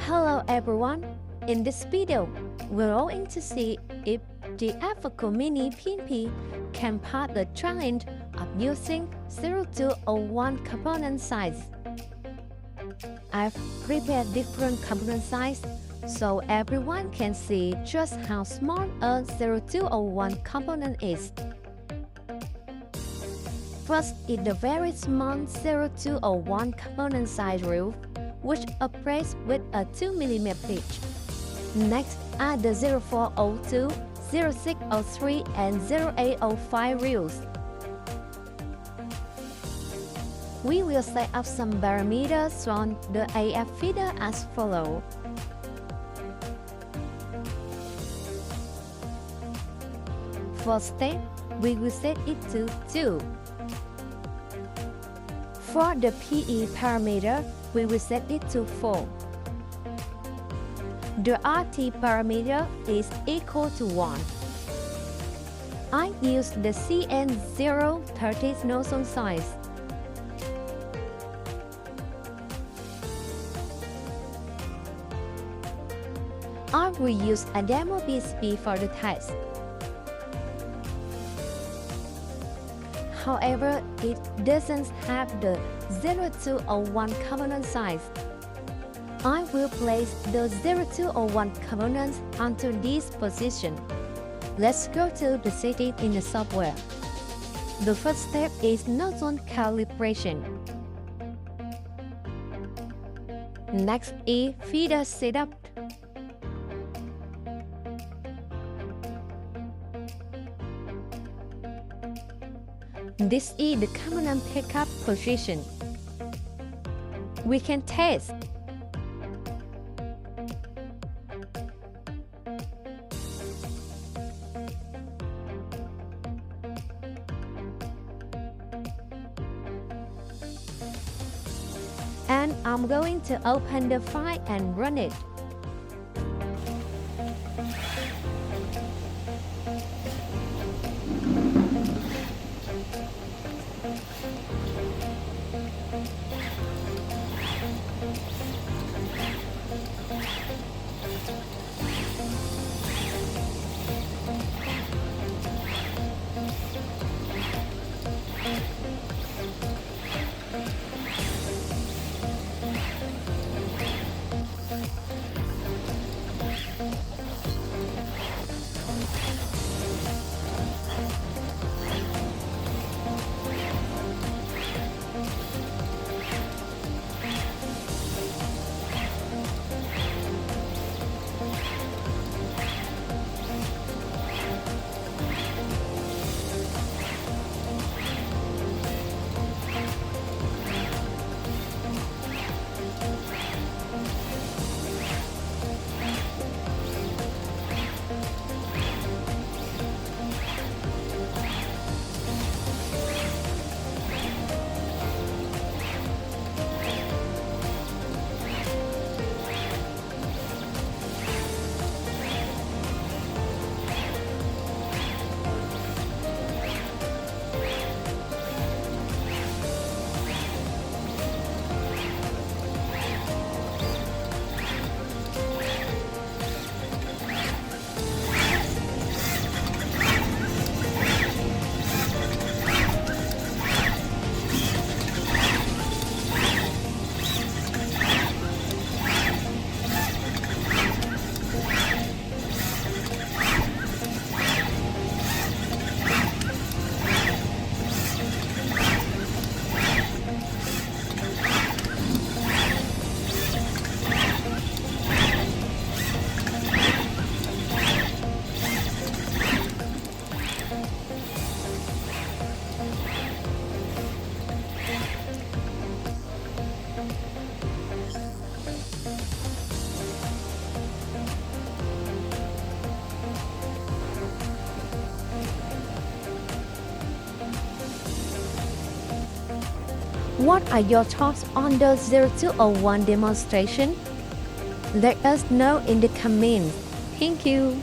Hello everyone! In this video, we're going to see if the AFARCO Mini PNP can pass the challenge of using 0201 component size. I've prepared different component size so everyone can see just how small a 0201 component is. First is the very small 0201 component size rule, which operates with a 2 mm pitch. Next are the 0402, 0603, and 0805 reels. We will set up some parameters on the AF feeder as follows. First step, we will set it to 2. For the PE parameter, we will set it to 4. The RT parameter is equal to 1. I use the CN030 nozzle size. I will use a demo PCB for the test. However, it doesn't have the 0201 component size. I will place the 0201 components onto this position. Let's go to the settings in the software. The first step is nozzle calibration. Next is feeder setup. This is the component pickup position. We can test. And I'm going to open the file and run it. What are your thoughts on the 0201 demonstration? Let us know in the comments. Thank you.